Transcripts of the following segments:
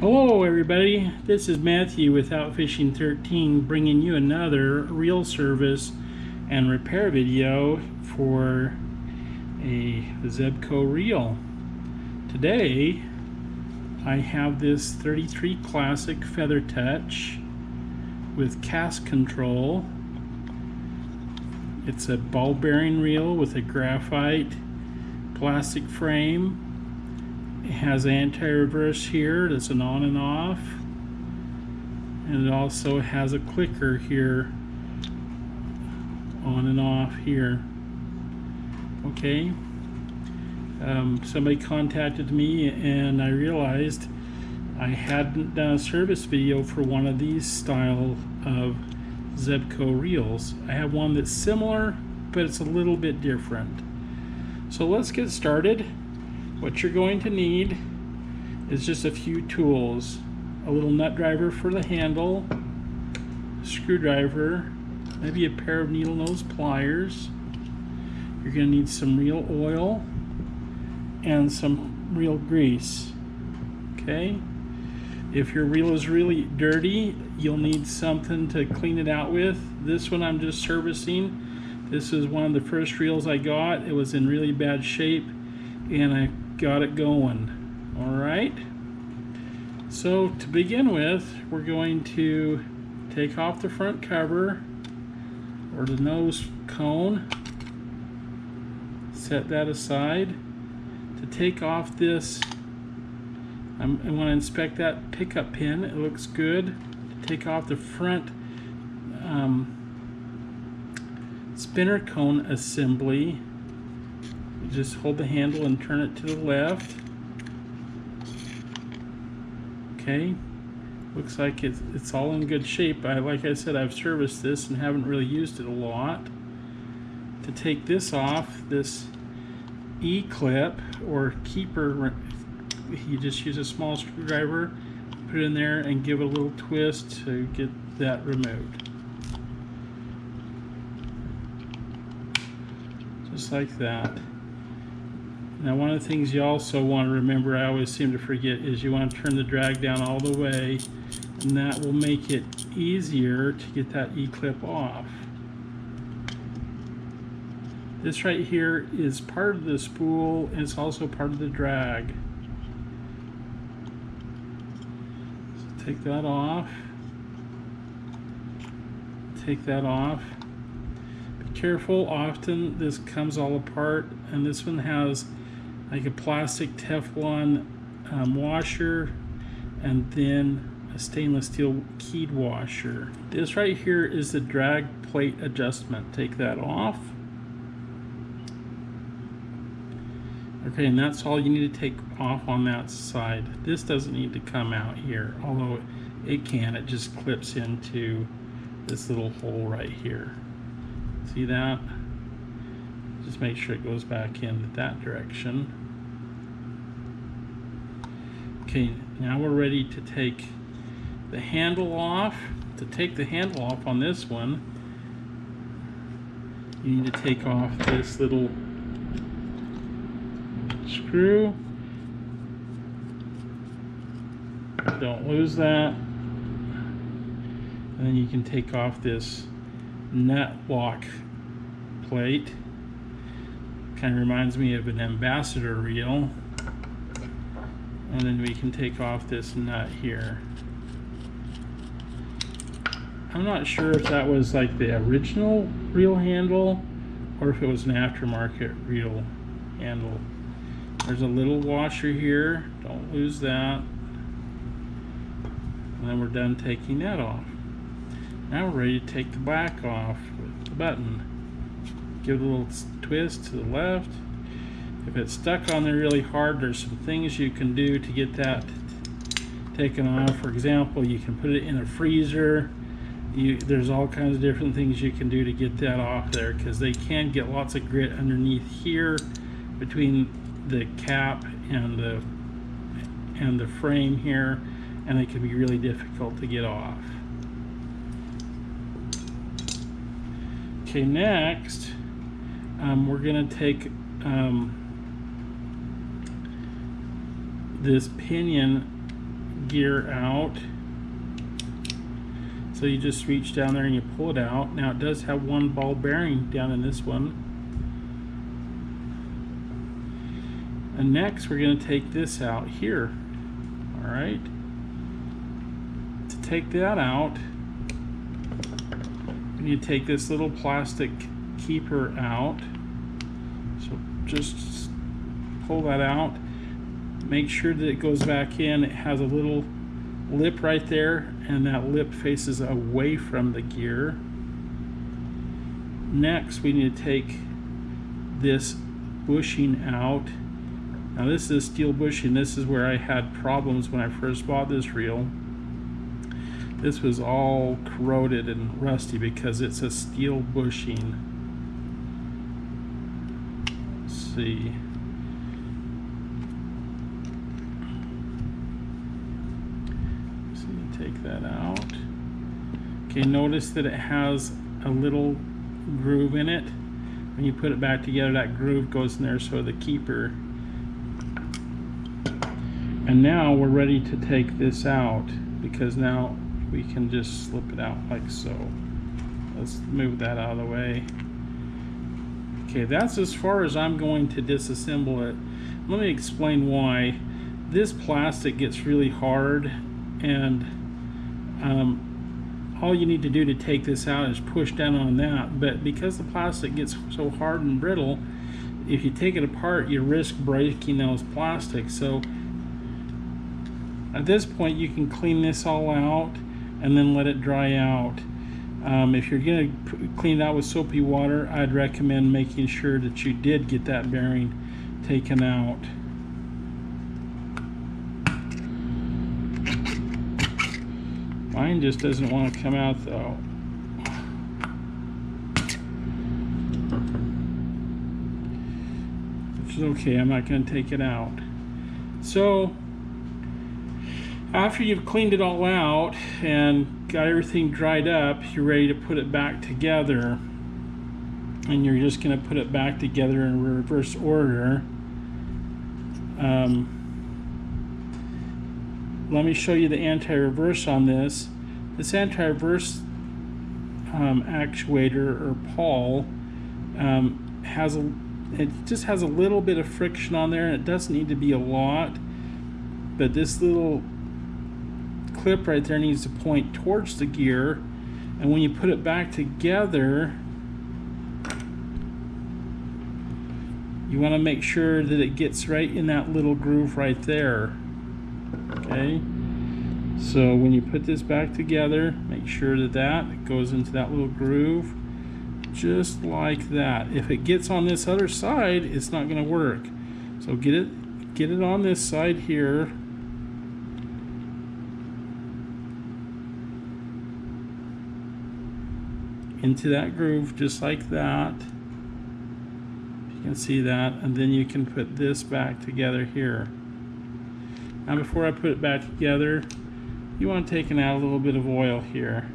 Hello everybody, this is Matthew with Outfishing 13 bringing you another reel service and repair video for a Zebco reel. Today I have this 33 Classic Feather Touch with cast control. It's a ball bearing reel with a graphite plastic frame. It has anti-reverse here, that's an on and off, and it also has a clicker here, on and off here. Okay, somebody contacted me and I realized I hadn't done a service video for one of these style of Zebco reels. I have one that's similar, but it's a little bit different. So let's get started. What you're going to need is just a few tools. A little nut driver for the handle, a screwdriver, maybe a pair of needle nose pliers. You're going to need some reel oil and some reel grease. Okay? If your reel is really dirty, you'll need something to clean it out with. This one I'm just servicing. This is one of the first reels I got. It was in really bad shape and I got it going. All right, so to begin with, we're going to take off the front cover or the nose cone, set that aside. To take off this, I want to inspect that pickup pin. It looks good. To take off the front spinner cone assembly, just hold the handle and turn it to the left. Okay, looks like it's all in good shape. Like I said, I've serviced this and haven't really used it a lot. To take this off, this E-clip or keeper, you just use a small screwdriver, put it in there and give it a little twist to get that removed. Just like that. Now, one of the things you also want to remember, I always seem to forget, is you want to turn the drag down all the way, and that will make it easier to get that E-clip off. This right here is part of the spool, and it's also part of the drag. So take that off. Take that off. Be careful, often this comes all apart, and this one has like a plastic Teflon washer and then a stainless steel keyed washer. This right here is the drag plate adjustment. Take that off. Okay, and that's all you need to take off on that side. This doesn't need to come out here, although it can. It just clips into this little hole right here. See that? Just make sure it goes back in that direction. Okay, now we're ready to take the handle off. To take the handle off on this one, you need to take off this little screw. Don't lose that. And then you can take off this nut lock plate. Kind of reminds me of an ambassador reel. And then we can take off this nut here. I'm not sure if that was like the original reel handle or if it was an aftermarket reel handle. There's a little washer here, don't lose that. And then we're done taking that off. Now we're ready to take the back off with the button. Give it a little twist to the left. If it's stuck on there really hard, there's some things you can do to get that taken off. For example, you can put it in a freezer. There's all kinds of different things you can do to get that off there, because they can get lots of grit underneath here between the cap and the frame here, and it can be really difficult to get off. Okay, next we're going to take this pinion gear out. So you just reach down there and you pull it out. Now it does have one ball bearing down in this one. And next we're going to take this out here. All right. To take that out, we need to take this little plastic keeper out. So just pull that out. Make sure that it goes back in. It has a little lip right there, and that lip faces away from the gear. Next, we need to take this bushing out. Now this is steel bushing. This is where I had problems when I first bought this reel. This was all corroded and rusty because it's a steel bushing. Let's see. Take that out. Okay, notice that it has a little groove in it. When you put it back together, that groove goes in there, so the keeper. And now we're ready to take this out, because now we can just slip it out like so. Let's move that out of the way. Okay, that's as far as I'm going to disassemble it. Let me explain why. This plastic gets really hard, and all you need to do to take this out is push down on that. But because the plastic gets so hard and brittle, if you take it apart, you risk breaking those plastics. So at this point, you can clean this all out and then let it dry out. If you're going to clean it out with soapy water, I'd recommend making sure that you did get that bearing taken out. Mine just doesn't want to come out though. Which is okay, I'm not going to take it out. So after you've cleaned it all out and got everything dried up, you're ready to put it back together. And you're just going to put it back together in reverse order. Let me show you the anti-reverse on this. This anti-reverse actuator or pawl it just has a little bit of friction on there, and it doesn't need to be a lot. But this little clip right there needs to point towards the gear, and when you put it back together, you want to make sure that it gets right in that little groove right there. Okay, so when you put this back together, make sure that it goes into that little groove, just like that. If it gets on this other side, it's not going to work. So get it on this side here. Into that groove, just like that. You can see that, and then you can put this back together here. Now before I put it back together, you want to take and add a little bit of oil here.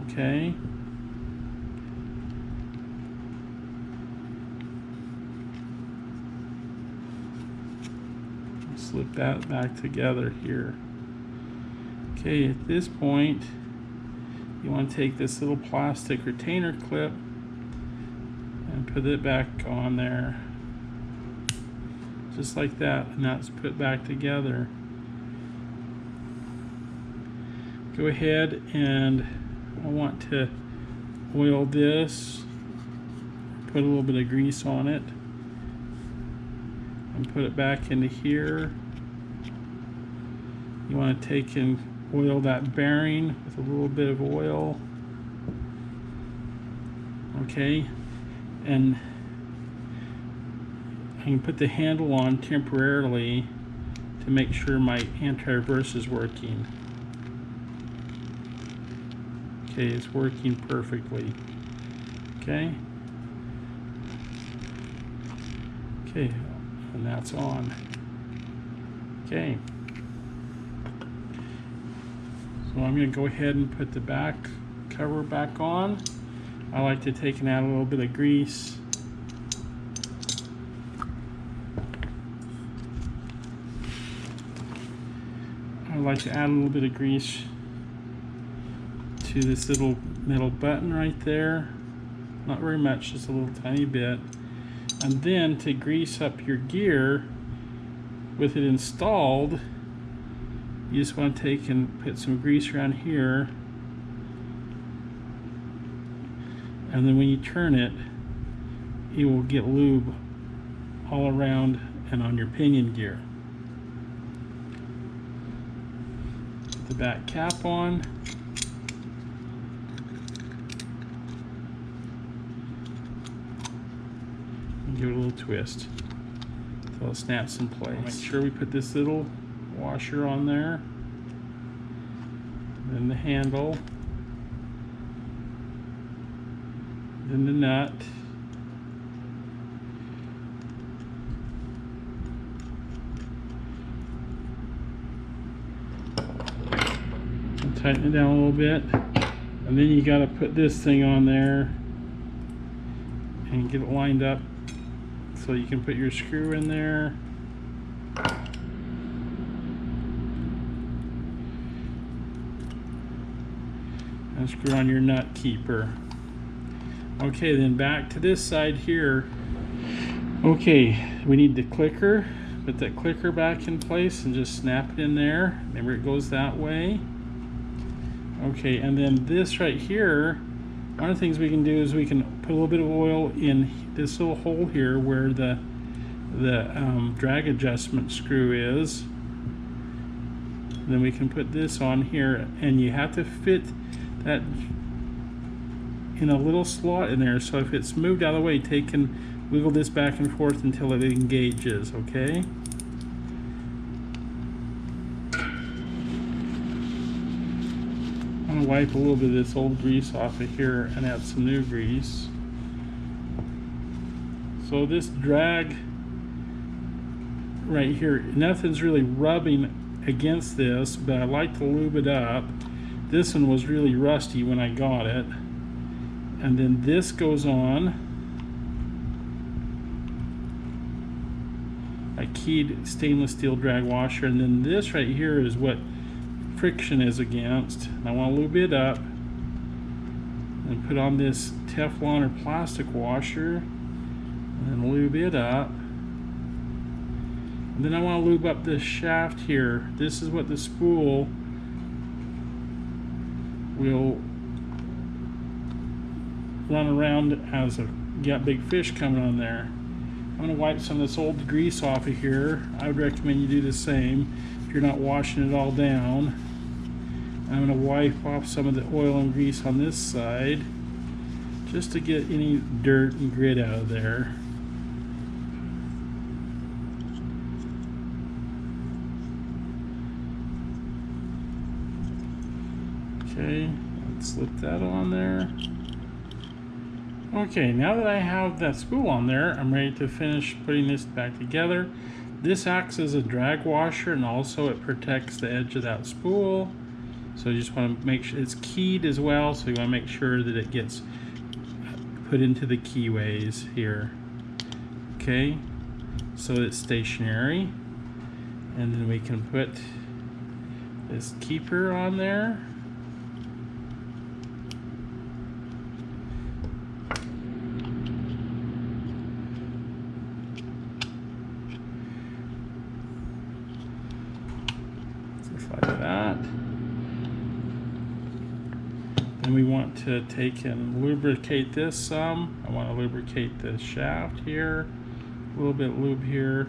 Okay. Slip that back together here. Okay, at this point, you want to take this little plastic retainer clip and put it back on there. Just like that, and that's put back together. Go ahead, and I want to oil this, put a little bit of grease on it, and put it back into here. You want to take and oil that bearing with a little bit of oil. Okay, and I can put the handle on temporarily to make sure my anti-reverse is working. Okay, it's working perfectly. Okay. Okay, and that's on. Okay. So I'm going to go ahead and put the back cover back on. I like to take and add a little bit of grease. like to add a little bit of grease to this little metal button right there. Not very much, just a little tiny bit. And then to grease up your gear with it installed, you just want to take and put some grease around here, and then when you turn it, it will get lube all around and on your pinion gear. Put the back cap on. And give it a little twist until it snaps in place. Make sure we put this little washer on there, then the handle, then the nut, and tighten it down a little bit, and then you got to put this thing on there and get it lined up so you can put your screw in there. And screw on your nut keeper. Okay, then back to this side here. Okay, we need the clicker. Put that clicker back in place and just snap it in there. Remember, it goes that way. Okay, and then this right here, one of the things we can do is we can put a little bit of oil in this little hole here where the drag adjustment screw is. Then we can put this on here, and you have to fit that in a little slot in there, so if it's moved out of the way, take and wiggle this back and forth until it engages, okay? I'm going to wipe a little bit of this old grease off of here and add some new grease. So this drag right here, nothing's really rubbing against this, but I like to lube it up. This one was really rusty when I got it. And then this goes on. A keyed stainless steel drag washer. And then this right here is what friction is against. And I want to lube it up and put on this Teflon or plastic washer and then lube it up. And then I want to lube up this shaft here. This is what the spool will run around as a got big fish coming on there. I'm going to wipe some of this old grease off of here. I would recommend you do the same if you're not washing it all down. I'm going to wipe off some of the oil and grease on this side just to get any dirt and grit out of there. Okay, let's slip that on there. Okay, now that I have that spool on there, I'm ready to finish putting this back together. This acts as a drag washer, and also it protects the edge of that spool. So you just want to make sure it's keyed as well, so you want to make sure that it gets put into the keyways here. Okay, so it's stationary. And then we can put this keeper on there. Like that. Then we want to take and lubricate this some. I want to lubricate the shaft here, a little bit of lube here,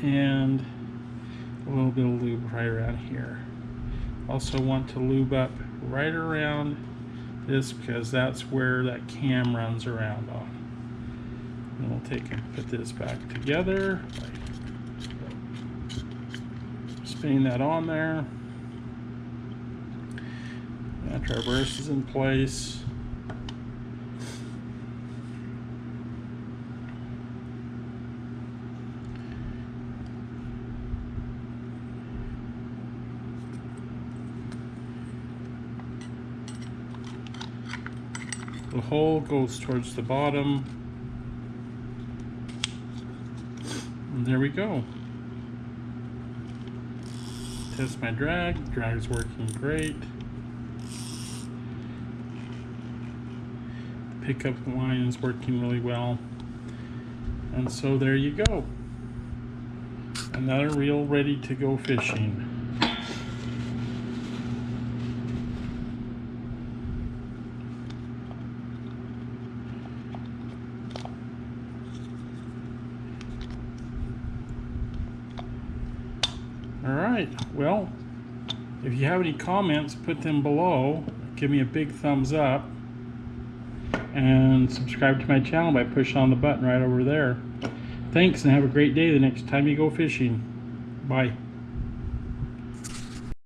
and a little bit of lube right around here. Also want to lube up right around this because that's where that cam runs around on. And we'll take and put this back together. Spinning that on there. That traverse is in place. The hole goes towards the bottom. And there we go. test my drag. Drag's working great. Pickup line is working really well. And so there you go. Another reel ready to go fishing. Alright, well, if you have any comments, put them below. Give me a big thumbs up. And subscribe to my channel by pushing on the button right over there. Thanks, and have a great day the next time you go fishing. Bye.